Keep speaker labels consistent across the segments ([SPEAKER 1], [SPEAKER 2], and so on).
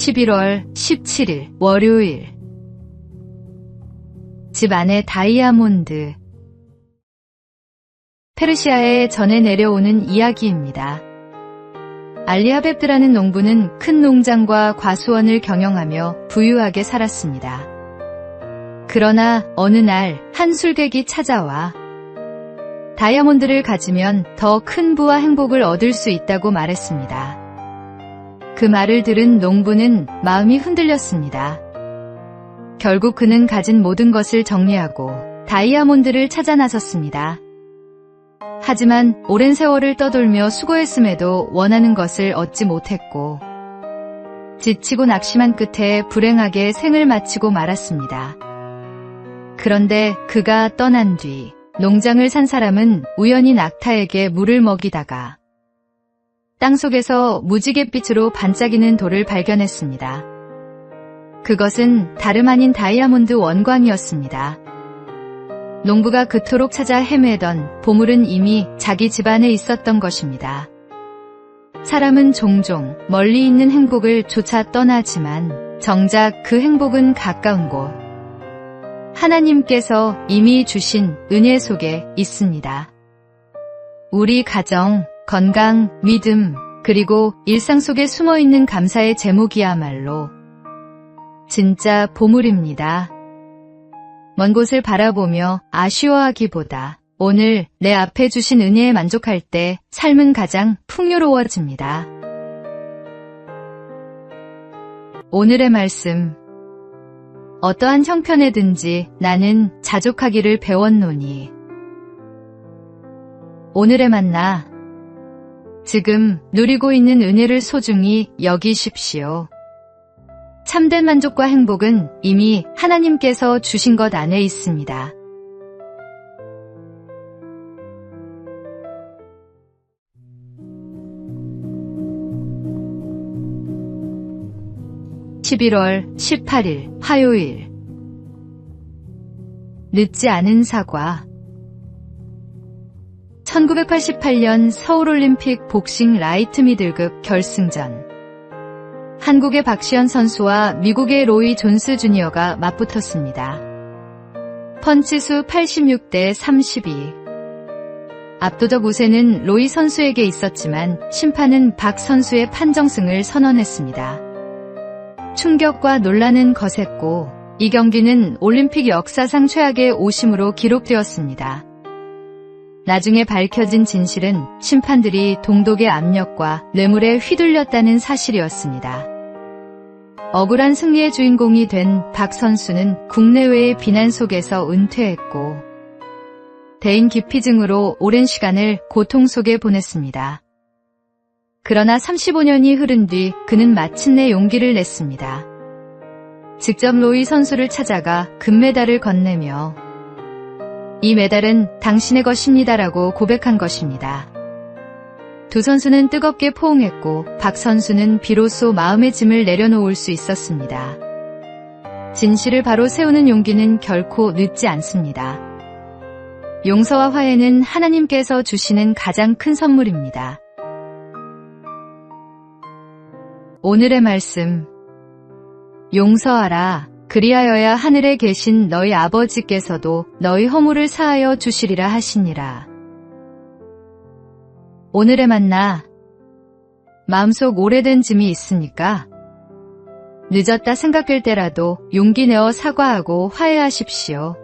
[SPEAKER 1] 11월 17일 월요일. 집 안에 다이아몬드. 페르시아에 전해 내려오는 이야기입니다. 알리아베드라는 농부는 큰 농장과 과수원을 경영하며 부유하게 살았습니다. 그러나 어느 날 한 술객이 찾아와 다이아몬드를 가지면 더 큰 부와 행복을 얻을 수 있다고 말했습니다. 그 말을 들은 농부는 마음이 흔들렸습니다. 결국 그는 가진 모든 것을 정리하고 다이아몬드를 찾아 나섰습니다. 하지만 오랜 세월을 떠돌며 수고했음에도 원하는 것을 얻지 못했고 지치고 낙심한 끝에 불행하게 생을 마치고 말았습니다. 그런데 그가 떠난 뒤 농장을 산 사람은 우연히 낙타에게 물을 먹이다가 땅속에서 무지갯빛으로 반짝이는 돌을 발견했습니다. 그것은 다름 아닌 다이아몬드 원광이었습니다. 농부가 그토록 찾아 헤매던 보물은 이미 자기 집안에 있었던 것입니다. 사람은 종종 멀리 있는 행복을 쫓아 떠나지만 정작 그 행복은 가까운 곳, 하나님께서 이미 주신 은혜 속에 있습니다. 우리 가정, 건강, 믿음, 그리고 일상 속에 숨어있는 감사의 제목이야말로 진짜 보물입니다. 먼 곳을 바라보며 아쉬워하기보다 오늘 내 앞에 주신 은혜에 만족할 때 삶은 가장 풍요로워집니다. 오늘의 말씀. 어떠한 형편에든지 나는 자족하기를 배웠노니. 오늘의 만나. 지금 누리고 있는 은혜를 소중히 여기십시오. 참된 만족과 행복은 이미 하나님께서 주신 것 안에 있습니다. (11월 18일) 화요일. 늦지 않은 사과. 1988년 서울올림픽 복싱 라이트 미들급 결승전. 한국의 박시현 선수와 미국의 로이 존스 주니어가 맞붙었습니다. 펀치수 86대 32. 압도적 우세는 로이 선수에게 있었지만 심판은 박 선수의 판정승을 선언했습니다. 충격과 논란은 거셌고 이 경기는 올림픽 역사상 최악의 오심으로 기록되었습니다. 나중에 밝혀진 진실은 심판들이 동독의 압력과 뇌물에 휘둘렸다는 사실이었습니다. 억울한 승리의 주인공이 된 박 선수는 국내외의 비난 속에서 은퇴했고 대인 기피증으로 오랜 시간을 고통 속에 보냈습니다. 그러나 35년이 흐른 뒤 그는 마침내 용기를 냈습니다. 직접 로이 선수를 찾아가 금메달을 건네며 이 메달은 당신의 것입니다라고 고백한 것입니다. 두 선수는 뜨겁게 포옹했고 박 선수는 비로소 마음의 짐을 내려놓을 수 있었습니다. 진실을 바로 세우는 용기는 결코 늦지 않습니다. 용서와 화해는 하나님께서 주시는 가장 큰 선물입니다. 오늘의 말씀. 용서하라. 그리하여야 하늘에 계신 너희 아버지께서도 너희 허물을 사하여 주시리라 하시니라. 오늘의 만나. 마음속 오래된 짐이 있습니까? 늦었다 생각될 때라도 용기 내어 사과하고 화해하십시오.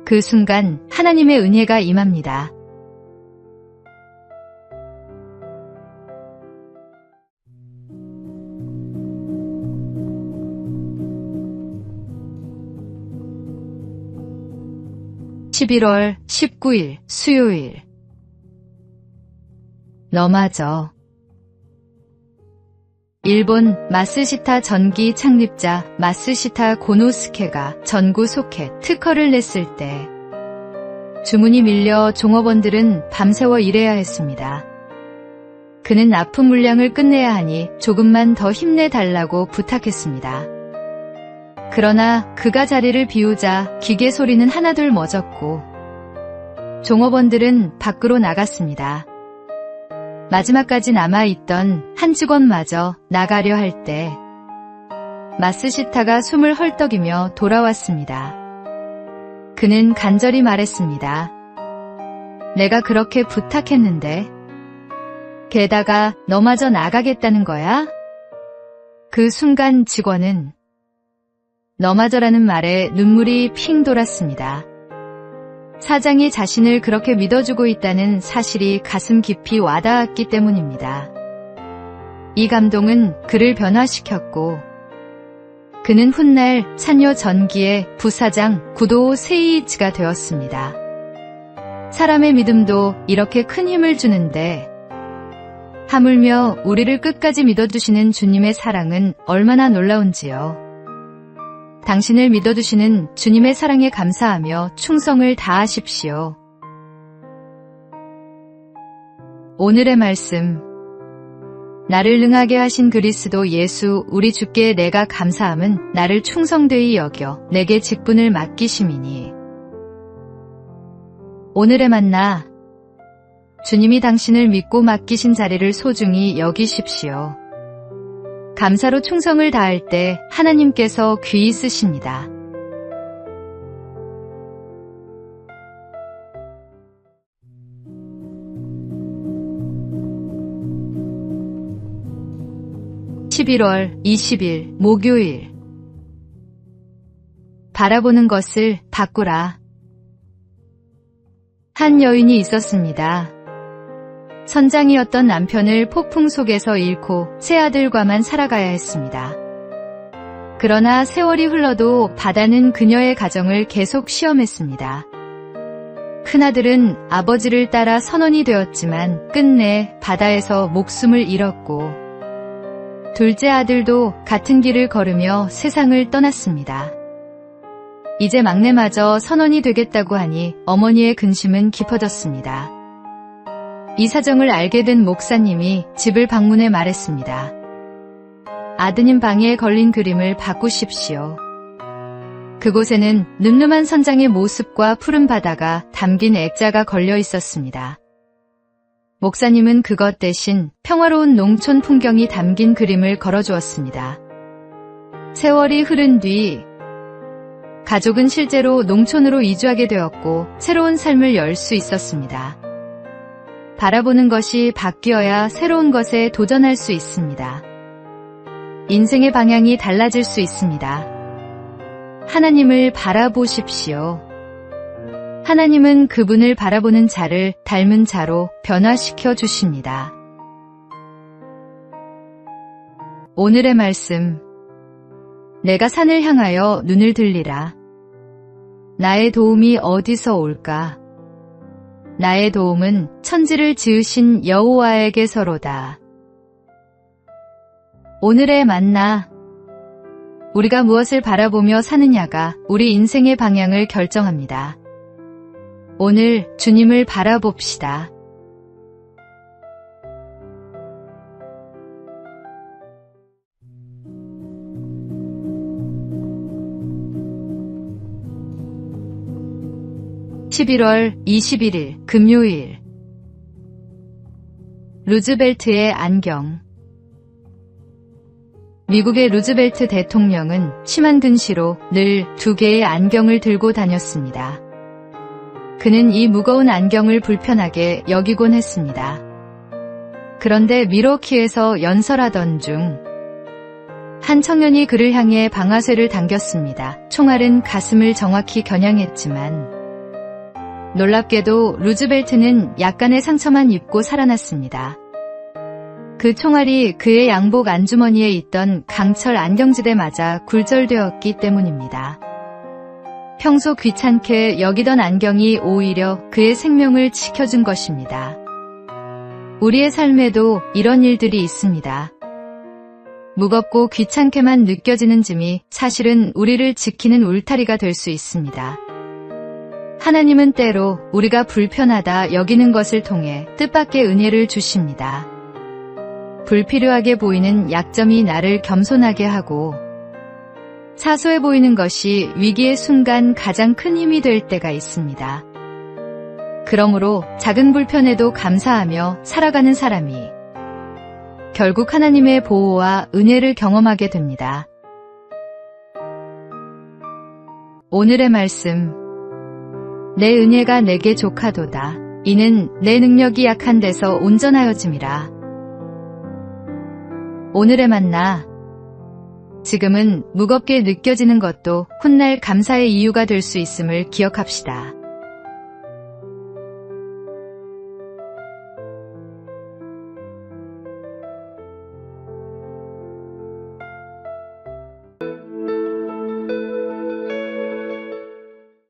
[SPEAKER 1] 그 순간 하나님의 은혜가 임합니다. (11월 19일) 수요일. 너마저. 일본 마쓰시타 전기 창립자 마쓰시타 고노스케가 전구 소켓 특허를 냈을 때 주문이 밀려 종업원들은 밤새워 일해야 했습니다. 그는 납품 물량을 끝내야 하니 조금만 더 힘내달라고 부탁했습니다. 그러나 그가 자리를 비우자 기계 소리는 하나둘 멎었고 종업원들은 밖으로 나갔습니다. 마지막까지 남아있던 한 직원마저 나가려 할 때 마스시타가 숨을 헐떡이며 돌아왔습니다. 그는 간절히 말했습니다. 내가 그렇게 부탁했는데 게다가 너마저 나가겠다는 거야? 그 순간 직원은 너마저라는 말에 눈물이 핑 돌았습니다. 사장이 자신을 그렇게 믿어주고 있다는 사실이 가슴 깊이 와닿았기 때문입니다. 이 감동은 그를 변화시켰고 그는 훗날 산요 전기의 부사장 구도 세이이치가 되었습니다. 사람의 믿음도 이렇게 큰 힘을 주는데 하물며 우리를 끝까지 믿어주시는 주님의 사랑은 얼마나 놀라운지요. 당신을 믿어주시는 주님의 사랑에 감사하며 충성을 다하십시오. 오늘의 말씀. 나를 능하게 하신 그리스도 예수 우리 주께 내가 감사함은 나를 충성되이 여겨 내게 직분을 맡기심이니. 오늘의 만나. 주님이 당신을 믿고 맡기신 자리를 소중히 여기십시오. 감사로 충성을 다할 때 하나님께서 귀히 쓰십니다. (11월 20일) 목요일. 바라보는 것을 바꾸라. 한 여인이 있었습니다. 선장이었던 남편을 폭풍 속에서 잃고 세 아들과만 살아가야 했습니다. 그러나 세월이 흘러도 바다는 그녀의 가정을 계속 시험했습니다. 큰아들은 아버지를 따라 선원이 되었지만 끝내 바다에서 목숨을 잃었고 둘째 아들도 같은 길을 걸으며 세상을 떠났습니다. 이제 막내마저 선원이 되겠다고 하니 어머니의 근심은 깊어졌습니다. 이 사정을 알게 된 목사님이 집을 방문해 말했습니다. 아드님 방에 걸린 그림을 바꾸십시오. 그곳에는 늠름한 선장의 모습과 푸른 바다가 담긴 액자가 걸려 있었습니다. 목사님은 그것 대신 평화로운 농촌 풍경이 담긴 그림을 걸어주었습니다. 세월이 흐른 뒤 가족은 실제로 농촌으로 이주하게 되었고 새로운 삶을 열 수 있었습니다. 바라보는 것이 바뀌어야 새로운 것에 도전할 수 있습니다. 인생의 방향이 달라질 수 있습니다. 하나님을 바라보십시오. 하나님은 그분을 바라보는 자를 닮은 자로 변화시켜 주십니다. 오늘의 말씀. 내가 산을 향하여 눈을 들리라. 나의 도움이 어디서 올까? 나의 도움은 천지를 지으신 여호와에게서로다. 오늘의 만나. 우리가 무엇을 바라보며 사느냐가 우리 인생의 방향을 결정합니다. 오늘 주님을 바라봅시다. (11월 21일) 금요일. 루즈벨트의 안경. 미국의 루즈벨트 대통령은 심한 근시로 늘 2개의 안경을 들고 다녔습니다. 그는 이 무거운 안경을 불편하게 여기곤 했습니다. 그런데 밀워키에서 연설하던 중 한 청년이 그를 향해 방아쇠를 당겼습니다. 총알은 가슴을 정확히 겨냥했지만 놀랍게도 루즈벨트는 약간의 상처만 입고 살아났습니다. 그 총알이 그의 양복 안주머니에 있던 강철 안경지대 맞아 굴절되었기 때문입니다. 평소 귀찮게 여기던 안경이 오히려 그의 생명을 지켜준 것입니다. 우리의 삶에도 이런 일들이 있습니다. 무겁고 귀찮게만 느껴지는 짐이 사실은 우리를 지키는 울타리가 될 수 있습니다. 하나님은 때로 우리가 불편하다 여기는 것을 통해 뜻밖의 은혜를 주십니다. 불필요하게 보이는 약점이 나를 겸손하게 하고 사소해 보이는 것이 위기의 순간 가장 큰 힘이 될 때가 있습니다. 그러므로 작은 불편에도 감사하며 살아가는 사람이 결국 하나님의 보호와 은혜를 경험하게 됩니다. 오늘의 말씀. 내 은혜가 내게 족하도다. 이는 내 능력이 약한 데서 온전하여짐이라. 오늘의 만나. 지금은 무겁게 느껴지는 것도 훗날 감사의 이유가 될 수 있음을 기억합시다.